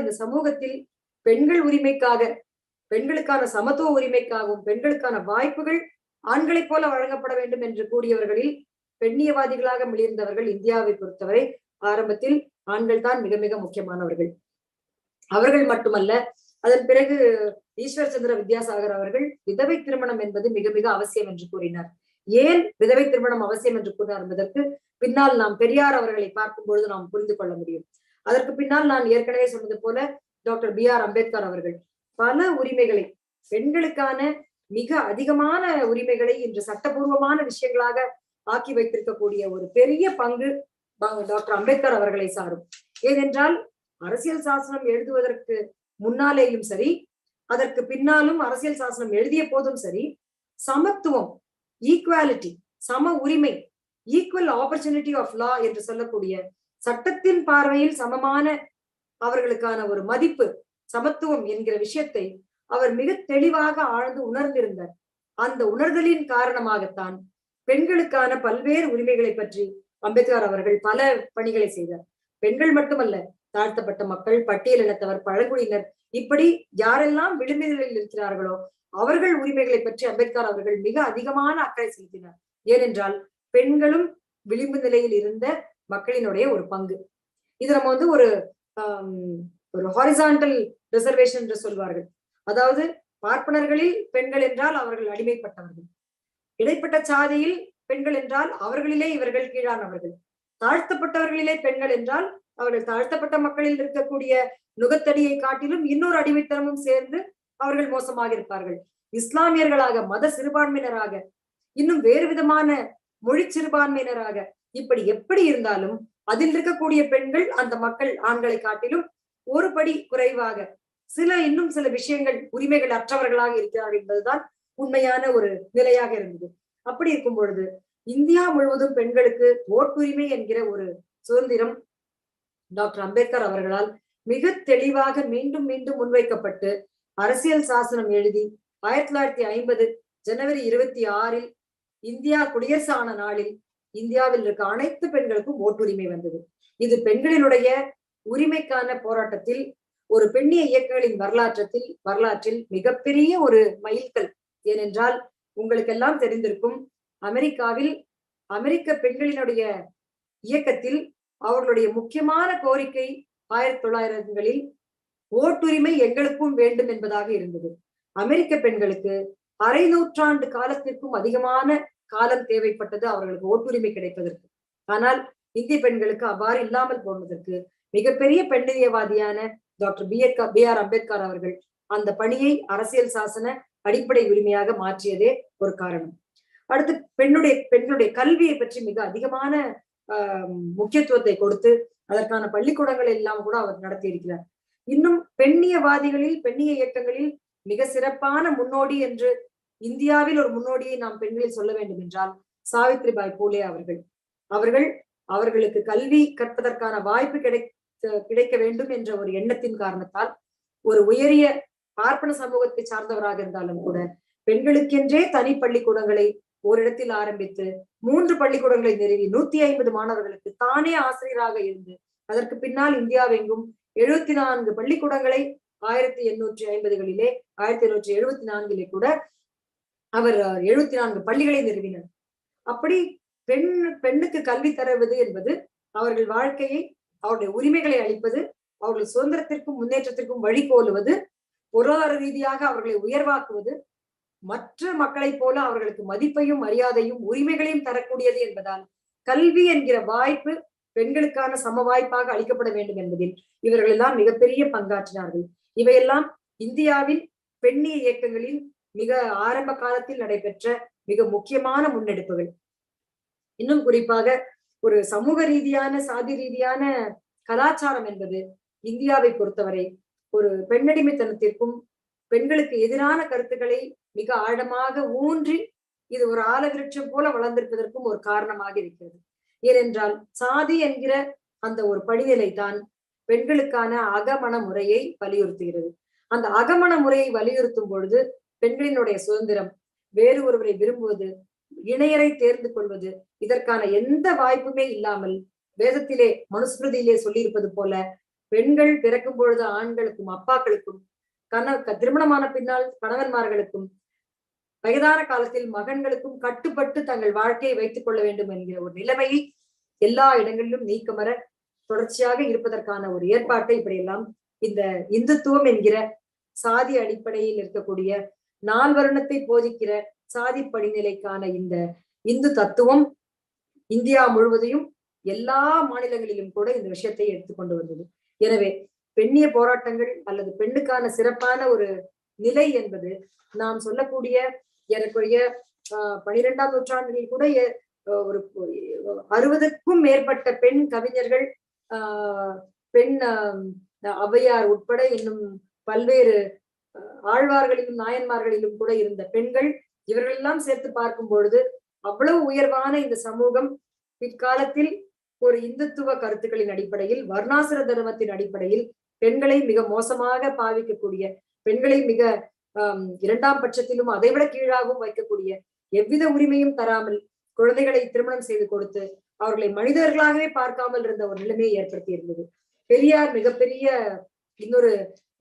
இந்த சமூகத்தில் பெண்கள் உரிமைக்காக, பெண்களுக்கான சமத்துவ உரிமைக்காகவும், பெண்களுக்கான வாய்ப்புகள் ஆண்களைப் போல வழங்கப்பட வேண்டும் என்று கூறியவர்களில் பெண்ணியவாதிகளாக மிளிர்ந்தவர்கள் இந்தியாவை பொறுத்தவரை ஆரம்பத்தில் ஆண்கள் தான் மிக மிக முக்கியமானவர்கள். அவர்கள் மட்டுமல்ல, அதன் பிறகு ஈஸ்வர் சந்திர வித்யாசாகர் அவர்கள் விதவை திருமணம் என்பது மிக மிக அவசியம் என்று கூறினார். ஏன் விதவை திருமணம் அவசியம் என்று கூறினார் என்பதற்கு பின்னால் நாம் பெரியார் அவர்களை பார்க்கும் பொழுது நாம் புரிந்து கொள்ள முடியும். அதற்கு பின்னால் நான் ஏற்கனவே சொன்னது போல டாக்டர் B.R. அம்பேத்கர் அவர்கள் பல உரிமைகளை, பெண்களுக்கான மிக அதிகமான உரிமைகளை இன்று சட்டபூர்வமான விஷயங்களாக ஆக்கி வைத்திருக்கக்கூடிய ஒரு பெரிய பங்கு டாக்டர் அம்பேத்கர் அவர்களை சாரும். ஏனென்றால் அரசியல் சாசனம் எழுதுவதற்கு முன்னாலேயும் சரி, அதற்கு பின்னாலும் அரசியல் சாசனம் எழுதிய போதும் சரி, சமத்துவம், ஈக்குவாலிட்டி, சம உரிமை, ஈக்குவல் ஆப்பர்ச்சுனிட்டி ஆஃப் லா என்று சொல்லக்கூடிய சட்டத்தின் பார்வையில் சமமான அவர்களுக்கான ஒரு மதிப்பு, சமத்துவம் என்கிற விஷயத்தை அவர் மிக தெளிவாக ஆழ்ந்து உணர்ந்திருந்தார். அந்த உணர்தலின் காரணமாகத்தான் பெண்களுக்கான பல்வேறு உரிமைகளை பற்றி அம்பேத்கர் அவர்கள் பல பணிகளை செய்தார். பெண்கள் மட்டுமல்ல, தாழ்த்தப்பட்ட மக்கள், பட்டியலினத்தவர், பழங்குடியினர், இப்படி யாரெல்லாம் விளிம்பு நிலையில் இருக்கிறார்களோ அவர்கள் உரிமைகளை பற்றி அம்பேத்கர் அவர்கள் மிக அதிகமான அக்கறை செலுத்தினார். ஏனென்றால் பெண்களும் விளிம்பு நிலையில் இருந்த மக்களினுடைய ஒரு பங்கு. இது நம்ம ஒரு ஹாரிசான்டல் ரிசர்வேஷன் என்று சொல்வார்கள். அதாவது பார்ப்பனர்களில் பெண்கள் என்றால் அவர்கள் அடிமைப்பட்டவர்கள், இடைப்பட்ட சாதியில் பெண்கள் என்றால் அவர்களிலே இவர்கள் கீழானவர்கள், தாழ்த்தப்பட்டவர்களிலே பெண்கள் என்றால் அவர்கள் தாழ்த்தப்பட்ட மக்களில் இருக்கக்கூடிய நுகத்தடியை காட்டிலும் இன்னொரு அடிமைத்தனமும் சேர்ந்து அவர்கள் மோசமாக இருப்பார்கள். இஸ்லாமியர்களாக, மத சிறுபான்மையினராக, இன்னும் வேறு விதமான மொழி சிறுபான்மையினராக, இப்படி எப்படி இருந்தாலும் அதில் இருக்கக்கூடிய பெண்கள் அந்த மக்கள் ஆண்களை காட்டிலும் ஒரு படி குறைவாக, இன்னும் சில விஷயங்கள் உரிமைகள் அற்றவர்களாக இருக்கிறார்கள் என்பதுதான் உண்மையான ஒரு நிலையாக இருந்தது. அப்படி இருக்கும் பொழுது இந்தியா முழுவதும் பெண்களுக்கு ஓட்டுரிமை என்கிற ஒரு சுதந்திரம் டாக்டர் அம்பேத்கர் அவர்களால் மிக தெளிவாக மீண்டும் மீண்டும் முன்வைக்கப்பட்டு அரசியல் சாசனம் எழுதி 1950 ஜனவரி 26 இந்தியா குடியரசு ஆன நாளில் இந்தியாவில் இருக்க அனைத்து பெண்களுக்கும் ஓட்டுரிமை வந்தது. இது பெண்களினுடைய உரிமைக்கான போராட்டத்தில், ஒரு பெண்ணிய இயக்கங்களின் வரலாற்றில் மிகப்பெரிய ஒரு மைல்கல். ஏனென்றால் உங்களுக்கெல்லாம் தெரிந்திருக்கும், அமெரிக்காவில் அமெரிக்க பெண்களினுடைய இயக்கத்தில் அவர்களுடைய முக்கியமான கோரிக்கை 1900களில் ஓட்டுரிமை எங்களுக்கும் வேண்டும் என்பதாக இருந்தது. அமெரிக்க பெண்களுக்கு அரை நூற்றாண்டு காலத்திற்கும் அதிகமான காலம் தேவைப்பட்டது அவர்களுக்கு ஓட்டுரிமை கிடைப்பதற்கு. ஆனால் இந்திய பெண்களுக்கு அவ்வாறு இல்லாமல் போனதற்கு மிகப்பெரிய பெண்ணியவாதியான டாக்டர் B.R. அம்பேத்கர் அவர்கள் அந்த பணியை அரசியல் சாசன அடிப்படை உரிமையாக மாற்றியதே ஒரு காரணம். அடுத்து பெண்களுடைய கல்வியை பற்றி மிக அதிகமான முக்கியத்துவத்தை கொடுத்து அதற்கான பள்ளிக்கூடங்கள் எல்லாம் கூட அவர் நடத்தி இருக்கிறார். இன்னும் பெண்ணியவாதிகளில், பெண்ணிய இயக்கங்களில் மிக சிறப்பான முன்னோடி என்று இந்தியாவில் ஒரு முன்னோடியை நாம் பெண்களில் சொல்ல வேண்டும் என்றால் சாவித்ரிபாய் பூலே அவர்களுக்கு கல்வி கற்பதற்கான வாய்ப்பு கிடைக்க வேண்டும் என்ற ஒரு எண்ணத்தின் காரணத்தால் ஒரு உயரிய பார்ப்பன சமூகத்தை சார்ந்தவராக இருந்தாலும் கூட பெண்களுக்கென்றே தனி பள்ளிக்கூடங்களை ஓரிடத்தில் ஆரம்பித்து 3 பள்ளிக்கூடங்களை நிறுவி 150 மாணவர்களுக்கு தானே ஆசிரியராக இருந்து அதற்கு பின்னால் இந்தியாவெங்கும் 74 பள்ளிக்கூடங்களை 1850களிலே 1874 கூட அவர் 74 பள்ளிகளை நிறுவினார். அப்படி பெண்ணுக்கு கல்வி தருவது என்பது அவர்கள் வாழ்க்கையை, அவருடைய உரிமைகளை அளிப்பது, அவர்கள் சுதந்திரத்திற்கும் முன்னேற்றத்திற்கும் வழிகோலுவது, பொருளாதார ரீதியாக அவர்களை உயர்வாக்குவது, மற்ற மக்களைப் போல அவர்களுக்கு மதிப்பையும் மரியாதையும் உரிமைகளையும் தரக்கூடியது என்பதால் கல்வி என்கிற வாய்ப்பு பெண்களுக்கான சம வாய்ப்பாக அளிக்கப்பட வேண்டும் என்பதில் இவர்கள் எல்லாம் மிகப்பெரிய பங்காற்றினார்கள். இவையெல்லாம் இந்தியாவில் பெண்ணிய இயக்கங்களில் மிக ஆரம்ப காலத்தில் நடைபெற்ற மிக முக்கியமான முன்னெடுப்புகள். இன்னும் குறிப்பாக ஒரு சமூக ரீதியான, சாதி ரீதியான கலாச்சாரம் என்பது இந்தியாவை பொறுத்தவரை ஒரு பெண்ணடிமைத்தனத்திற்கும் பெண்களுக்கு எதிரான கருத்துக்களை மிக ஆழமாக ஊன்றி இது ஒரு ஆலவிருட்சம் போல வளர்ந்திருப்பதற்கும் ஒரு காரணமாக இருக்கிறது. ஏனென்றால் சாதி என்கிற அந்த ஒரு படிநிலை தான் பெண்களுக்கான அகமண முறையை வலியுறுத்துகிறது. அந்த அகமண முறையை வலியுறுத்தும் பொழுது பெண்களினுடைய சுதந்திரம், வேறு ஒருவரை விரும்புவது, இணையரை தேர்ந்து கொள்வது, இதற்கான எந்த வாய்ப்புமே இல்லாமல் வேதத்திலே மனுஸ்மிருதியிலே சொல்லியிருப்பது போல பெண்கள் பிறக்கும் பொழுது ஆண்களுக்கும் அப்பாக்களுக்கும் திருமணமான பின்னால் கணவன்மார்களுக்கும் வயதான காலத்தில் மகன்களுக்கும் கட்டுப்பட்டு தங்கள் வாழ்க்கையை வைத்துக் கொள்ள வேண்டும் என்கிற ஒரு நிலைமையை எல்லா இடங்களிலும் நீக்கமர தொடர்ச்சியாக இருப்பதற்கான ஒரு ஏற்பாட்டை இப்படியெல்லாம் இந்த இந்துத்துவம் என்கிற சாதி அடிப்படையில் இருக்கக்கூடிய நால்வர்ணத்தை போதிக்கிற சாதி படிநிலைக்கான இந்த இந்து தத்துவம் இந்தியா முழுவதையும் எல்லா மாநிலங்களிலும் கூட இந்த விஷயத்தை எடுத்துக்கொண்டு வந்தது. எனவே பெண்ணிய போராட்டங்கள் அல்லது பெண்ணுக்கான சிறப்பான ஒரு நிலை என்பது நாம் சொல்லக்கூடிய ஏறக்குறைய 12ஆம் நூற்றாண்டில் கூட ஒரு 60க்கும் மேற்பட்ட பெண் கவிஞர்கள், பெண் ஔவையார் உட்பட இன்னும் பல்வேறு ஆழ்வார்களிலும் நாயன்மார்களிலும் கூட இருந்த பெண்கள், இவர்கள் எல்லாம் சேர்த்து பார்க்கும் பொழுது அவ்வளவு உயர்வான இந்த சமூகம் பிற்காலத்தில் ஒரு இந்துத்துவ கருத்துக்களின் அடிப்படையில், வர்ணாசிர தர்மத்தின் அடிப்படையில் பெண்களை மிக மோசமாக பாவிக்கக்கூடிய, பெண்களை மிக இரண்டாம் பட்சத்திலும் அதைவிட கீழாகவும் வைக்கக்கூடிய, எவ்வித உரிமையும் தராமல் குழந்தைகளை திருமணம் செய்து கொடுத்து அவர்களை மனிதர்களாகவே பார்க்காமல் இருந்த ஒரு நிலைமையை ஏற்படுத்தி இருந்தது. பெரியார் மிகப்பெரிய இன்னொரு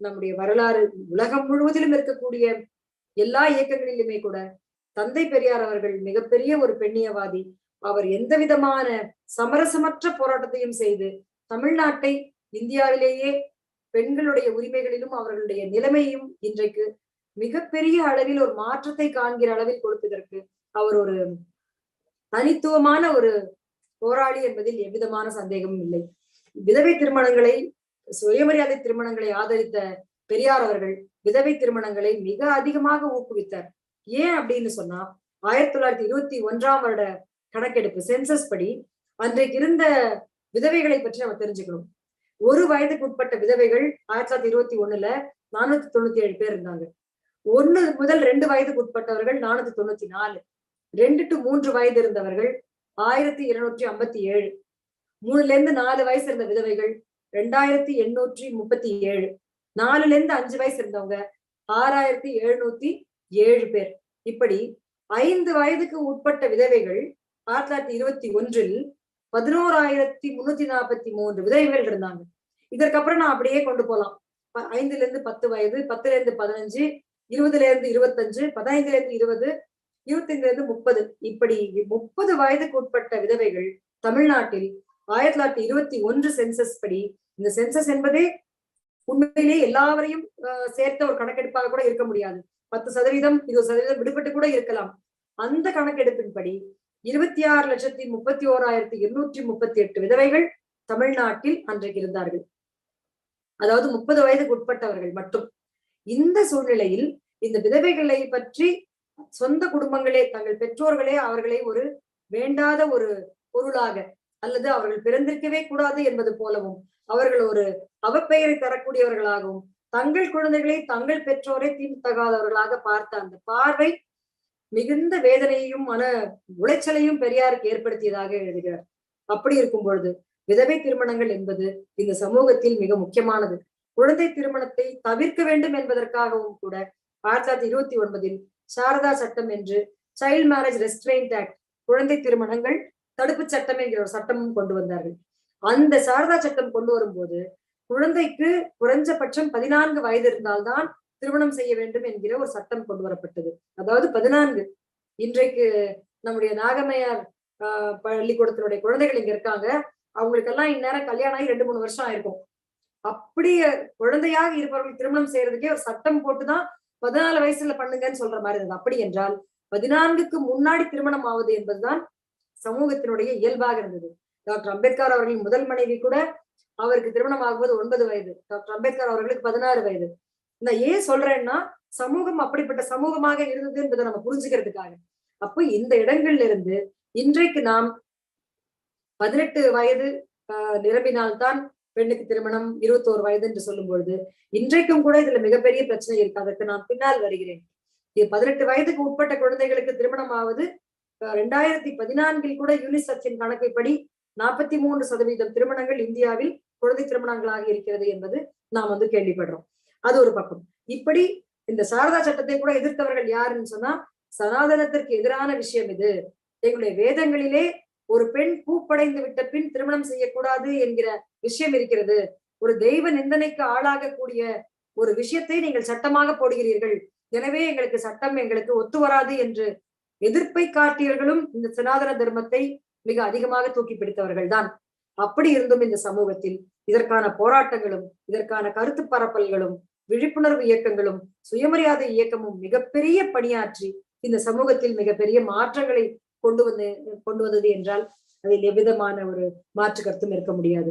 நம்முடைய வரலாறு உலகம் முழுவதிலும் இருக்கக்கூடிய எல்லா இயக்கங்களிலுமே கூட தந்தை பெரியார் அவர்கள் மிகப்பெரிய ஒரு பெண்ணியவாதி. அவர் எந்த விதமான சமரசமற்ற போராட்டத்தையும் செய்து தமிழ்நாட்டை இந்தியாவிலேயே பெண்களுடைய உரிமைகளிலும் அவர்களுடைய நிலைமையும் இன்றைக்கு மிகப்பெரிய அளவில் ஒரு மாற்றத்தை காண்கிற அளவில் கொடுப்பதற்கு அவர் ஒரு தனித்துவமான ஒரு போராளி என்பதில் எவ்விதமான சந்தேகமும் இல்லை. விதவை திருமணங்களை, சுயமரியாதை திருமணங்களை ஆதரித்த பெரியார் அவர்கள் விதவை திருமணங்களை மிக அதிகமாக ஊக்குவித்தார். ஏன் அப்படின்னு சொன்னா 1921ஆம் வருட கணக்கெடுப்பு சென்சஸ் படி அன்றைக்கு இருந்த விதவைகளை பற்றி நம்ம தெரிஞ்சுக்கணும். ஒரு வயதுக்கு உட்பட்ட விதவைகள் 1921ல 497 பேர் இருந்தாங்க. 1 முதல் 2 வயதுக்கு உட்பட்டவர்கள் 494, 2 to 3 வயது இருந்தவர்கள் 1257, 3ல இருந்து 4 வயசு இருந்த விதவைகள் 2837, 4ல இருந்து 5 வயசு இருந்தவங்க 6707 பேர். இப்படி 5 வயதுக்கு உட்பட்ட விதவைகள் 1921ல் 11,343 விதவைகள் இருந்தாங்க. இதற்கப்புறம் நான் அப்படியே கொண்டு போலாம். 5ல இருந்து 10 வயது, 10ல இருந்து 15, 20ல இருந்து 25, 15ல இருந்து 20, 25ல இருந்து 30, இப்படி 30 வயதுக்கு உட்பட்ட விதவைகள் தமிழ்நாட்டில் 1921 சென்சஸ் படி, இந்த சென்சஸ் என்பதே உண்மையிலே எல்லாவரையும் சேர்த்த ஒரு கணக்கெடுப்பாக கூட இருக்க முடியாது. 10%, 20% விடுபட்டு கூட இருக்கலாம். அந்த கணக்கெடுப்பின்படி 26,31,238 விதவைகள் தமிழ்நாட்டில் அன்றைக்கு இருந்தார்கள். அதாவது 30 வயதுக்கு உட்பட்டவர்கள் மட்டும். இந்த சூழ்நிலையில் இந்த விதவைகளை பற்றி சொந்த குடும்பங்களே, தங்கள் பெற்றோர்களே அவர்களை ஒரு வேண்டாத ஒரு பொருளாக, அல்லது அவர்கள் பிறந்திருக்கவே கூடாது என்பது போலவும், அவர்கள் ஒரு அவப்பெயரை தரக்கூடியவர்களாகவும், தங்கள் குழந்தைகளை தங்கள் பெற்றோரை தீண்டத்தகாதவர்களாக பார்த்த அந்த பார்வை மிகுந்த வேதனையையும் மன உளைச்சலையும் பெரியாருக்கு ஏற்படுத்தியதாக எழுதுகிறார். அப்படி இருக்கும் பொழுது விதவை திருமணங்கள் என்பது இந்த சமூகத்தில் மிக முக்கியமானது. குழந்தை திருமணத்தை தவிர்க்க வேண்டும் என்பதற்காகவும் கூட 1929ல் சாரதா சட்டம் என்று சைல்ட் மேரேஜ் ரெஸ்ட்ரெயின்ட் ஆக்ட், குழந்தை திருமணங்கள் தடுப்பு சட்டம் என்கிற ஒரு சட்டமும் கொண்டு வந்தார்கள். அந்த சாரதா சட்டம் கொண்டு வரும்போது குழந்தைக்கு குறைஞ்சபட்சம் 14 வயது இருந்தால்தான் திருமணம் செய்ய வேண்டும் என்கிற ஒரு சட்டம் கொண்டு வரப்பட்டது. அதாவது 14. இன்றைக்கு நம்முடைய நாகமையார் பள்ளிக்கூடத்தினுடைய குழந்தைகள் இங்க இருக்காங்க. அவங்களுக்கெல்லாம் இந்நேரம் கல்யாணம் ஆகி 2-3 வருஷம் ஆயிருக்கும். அப்படி குழந்தையாக இருப்பவர்கள் திருமணம் செய்யறதுக்கே ஒரு சட்டம் போட்டுதான் 14 வயசுல பண்ணுங்கன்னு சொல்ற மாதிரி இருந்தது. அப்படி என்றால் 14க்கு முன்னாடி திருமணம் ஆவது என்பதுதான் சமூகத்தினுடைய இயல்பாக இருந்தது. டாக்டர் அம்பேத்கர் அவர்களின் முதல் மனைவி கூட அவருக்கு திருமணம் ஆகும்போது 9 வயது, டாக்டர் அம்பேத்கர் அவர்களுக்கு 16 வயது. நான் ஏன் சொல்றேன்னா, சமூகம் அப்படிப்பட்ட சமூகமாக இருந்தது என்பதை நம்ம புரிஞ்சுக்கிறதுக்காக. அப்போ இந்த இடங்கள்ல இருந்து இன்றைக்கு நாம் 18 வயது நிரம்பினால்தான் பெண்ணுக்கு திருமணம், 21 வயது என்று சொல்லும் பொழுது இன்றைக்கும் கூட இதுல மிகப்பெரிய பிரச்சனை இருக்கு. அதற்கு நான் பின்னால் வருகிறேன். இது 18 வயதுக்கு உட்பட்ட குழந்தைகளுக்கு திருமணம் ஆவது 2014ல் கூட யூனிசெஃபின் கணக்குப்படி 43% திருமணங்கள் இந்தியாவில் குழந்தை திருமணங்களாக இருக்கிறது என்பது நாம் கேள்விப்படுறோம். அது ஒரு பக்கம். இப்படி இந்த சாரதா சட்டத்தை கூட எதிர்த்தவர்கள் யாருன்னு சொன்னா, சனாதனத்திற்கு எதிரான விஷயம் இது, எங்களுடைய வேதங்களிலே ஒரு பெண் பூப்படைந்து விட்ட பின் திருமணம் செய்யக்கூடாது என்கிற விஷயம் இருக்கிறது, ஒரு தெய்வ நிந்தனைக்கு ஆளாகக்கூடிய ஒரு விஷயத்தை நீங்கள் சட்டமாக போடுகிறீர்கள், எனவே எங்களுக்கு சட்டம் எங்களுக்கு ஒத்து வராது என்று எதிர்ப்பை காட்டியவர்களும் இந்த சனாதன தர்மத்தை மிக அதிகமாக தூக்கி பிடித்தவர்கள் தான். அப்படி இருந்தும் இந்த சமூகத்தில் இதற்கான போராட்டங்களும் இதற்கான கருத்து பரப்பல்களும் விழிப்புணர்வு இயக்கங்களும் சுயமரியாதை இயக்கமும் மிகப்பெரிய பணியாற்றி இந்த சமூகத்தில் மிகப்பெரிய மாற்றங்களை கொண்டு வந்தது என்றால் அதில் எவ்விதமான ஒரு மாற்று கருத்தும் இருக்க முடியாது.